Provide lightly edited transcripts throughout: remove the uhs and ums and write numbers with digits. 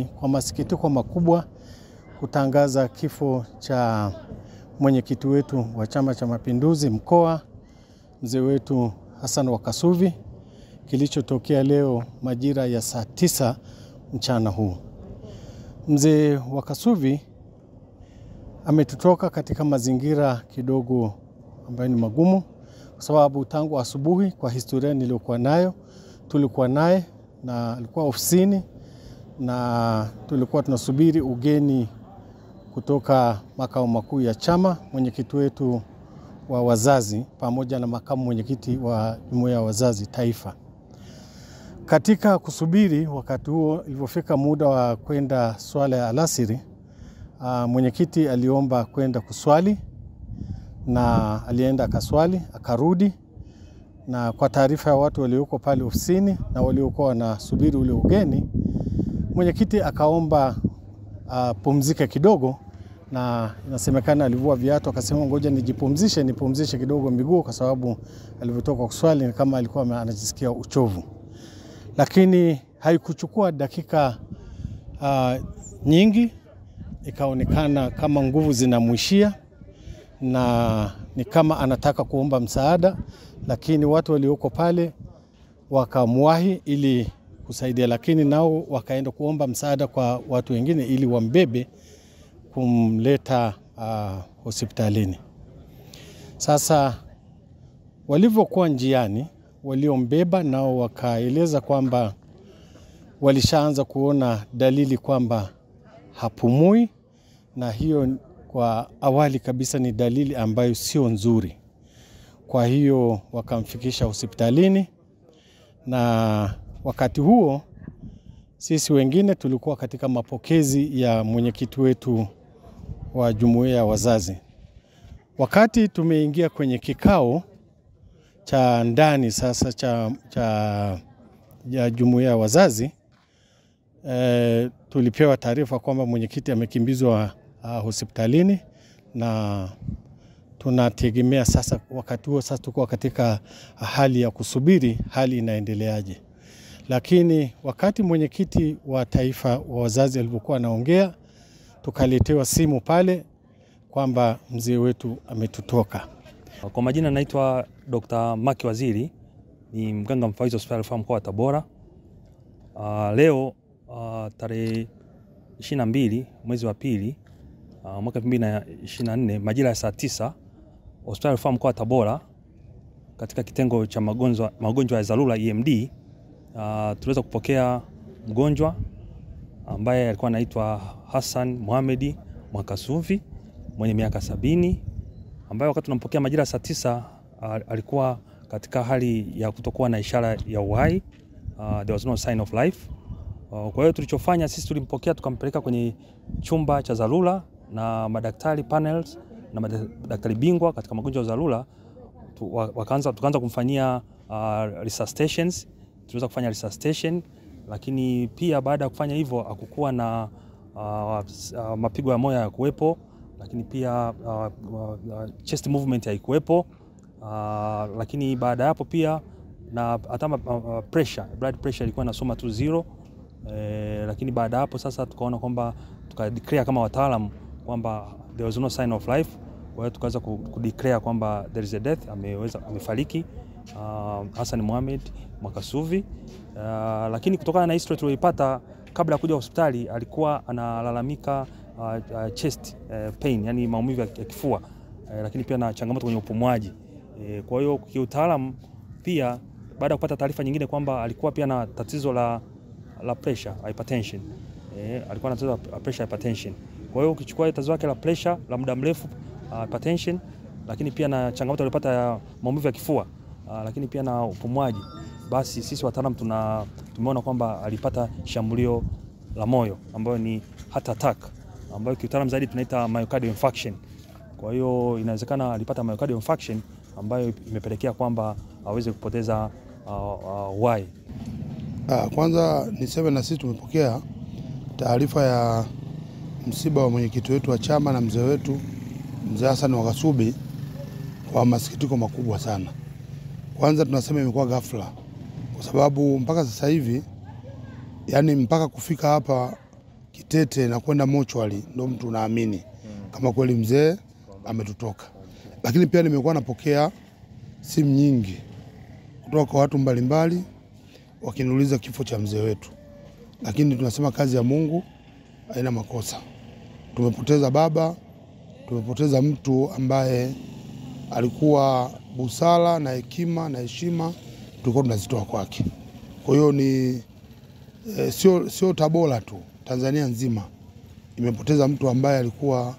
hii kwa masikitiko makubwa kutangaza kifo cha mwenyekiti wetu wa Chama cha Mapinduzi mkoa, mzee wetu Hassan Wakasuvi, kilichotokea leo majira ya saa 9 mchana huu. Mzee Wakasuvi ametutoka katika mazingira kidogo ambayo ni magumu, kwa sababu tangu asubuhi, kwa historia niliyokuwa nayo, tulikuwa naye na alikuwa ofisini na tulikuwa tunasubiri ugeni kutoka makao makuu ya chama, mwenyekiti wetu wa wazazi pamoja na makamu mwenyekiti wa jumuiya ya wazazi taifa. Katika kusubiri, wakati huo ilipofika muda wa kwenda swala ya alasiri, mwenyekiti aliomba kwenda kuswali na alienda akaswali, akarudi, na kwa taarifa ya watu walioko pale ofisini na waliokuwa wanasubiri ule ugeni, mwenyekiti akaomba pumzike kidogo, na inasemekana alivua viatu akasema ngoja nipumzishe kidogo miguu, kwa sababu alivyotoka kuswali ni kama alikuwa anajisikia uchovu. Lakini haikuchukua dakika nyingi, ikaonekana kama nguvu zinamwishia na ni kama anataka kuomba msaada, lakini watu walioko pale wakamwahi ili kusaidia, lakini nao wakaenda kuomba msaada kwa watu wengine ili wambebe kumleta hospitalini. Sasa walivyokuwa njiani, waliombeba nao wakaeleza kwamba walishaanza kuona dalili kwamba hapumui, na hiyo kwa awali kabisa ni dalili ambayo sio nzuri. Kwa hiyo wakamfikisha hospitalini, na wakati huo sisi wengine tulikuwa katika mapokezi ya mwenyekiti wetu wa jumuiya ya wazazi. Wakati tumeingia kwenye kikao cha ndani sasa cha jumuiya ya wazazi, tulipewa taarifa kwamba mwenyekiti amekimbizwa hospitalini, na tunategemea sasa, wakati huo sasa tuko katika hali ya kusubiri hali inaendeleaje. Lakini wakati mwenyekiti wa taifa wa wazazi alipokuwa anaongea, tukaletewa simu pale kwamba mzee wetu ametutoka. Kwa majina naitwa Dr. Maki Waziri, ni mganga mfawidhi hospitali ya rufaa mkoa wa Tabora. Leo tarehe 22 mwezi wa pili mwaka 2024 majira ya saa 9, hospitali ya rufaa mkoa wa Tabora katika kitengo cha magonjwa ya dharura EMD, tuliweza kupokea mgonjwa ambaye alikuwa anaitwa Hassan Mohamed Wakasuvi mwenye miaka 70, ambaye wakati tunampokea majira saa 9 alikuwa katika hali ya kutokuwa na ishara ya uhai. There was no sign of life. Kwa hiyo tulichofanya sisi, tulimpokea tukampeleka kwenye chumba cha dharura na madaktari panels na madaktari bingwa katika magonjwa ya dharura. Tukaanza kumfanyia resuscitations. Tuliweza kufanya resuscitation, lakini pia baada ya kufanya hivyo hakukuwa na mapigo ya moyo ya kuwepo, lakini pia chest movement haikuwepo, lakini baada ya hapo pia na hata blood pressure ilikuwa inasoma tu 0. Lakini baada hapo sasa tukaona kwamba tukadeclare kama wataalamu kwamba there was no sign of life. Kwa hiyo tukaweza kudeclare kwamba there is a death, amefariki Hassan Mohamed Wakasuvi. Lakini kutokana na history tuliyopata kabla ya kuja hospitali, alikuwa analalamika chest pain, yani maumivu ya kifua, lakini pia na changamoto kwenye upumuaji. Kwa hiyo kiutaalamu pia baada ya kupata taarifa nyingine kwamba alikuwa pia na tatizo la pressure, hypertension. Alikuwa na tatizo la pressure, hypertension. Kwa hiyo ukichukua tatizo lake la pressure la muda mrefu, hypertension, lakini pia na changamoto alipata ya maumivu ya kifua, lakini pia na upumuaji, basi sisi wataalamu tumeona kwamba alipata shambulio la moyo ambayo ni heart attack, ambayo kiutaalamu zaidi tunaita myocardial infarction. Kwa hiyo inawezekana alipata myocardial infarction ambayo imepelekea kwamba aweze kupoteza uhai. Kwanza niseme na sisi tumepokea taarifa ya msiba wa mwenyekiti wetu wa chama na mzee wetu mzee Hassan Wakasuvi kwa masikitiko makubwa sana. Kwanza tunasema imekuwa ghafla, kwa sababu mpaka sasa hivi, yani mpaka kufika hapa kitete na kwenda mochwali, ndio mtu naamini kama kweli mzee ametutoka. Lakini pia nimekuwa napokea simu nyingi kutoka kwa watu mbalimbali wakiniuliza kifo cha mzee wetu, lakini tunasema kazi ya Mungu haina makosa. Tumepoteza baba, tumepoteza mtu ambaye alikuwa busara na hekima na heshima tulikuwa tunazitoa kwake. Kwa hiyo ni sio Tabora tu, Tanzania nzima imepoteza mtu ambaye alikuwa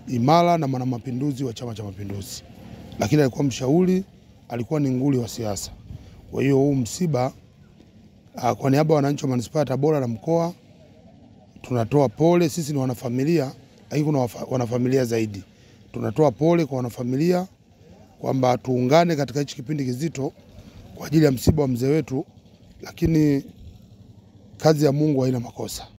imara na mwana mapinduzi wa Chama cha Mapinduzi, lakini alikuwa mshauri, alikuwa ni nguli wa siasa. Kwa hiyo huu msiba kwa niaba ya wananchi wa manispaa ya Tabora na mkoa tunatoa pole. Sisi ni wanafamilia, lakini kuna wanafamilia zaidi. Tunatoa pole kwa wanafamilia kwamba tuungane katika hichi kipindi kizito kwa ajili ya msiba wa mzee wetu, lakini kazi ya Mungu haina makosa.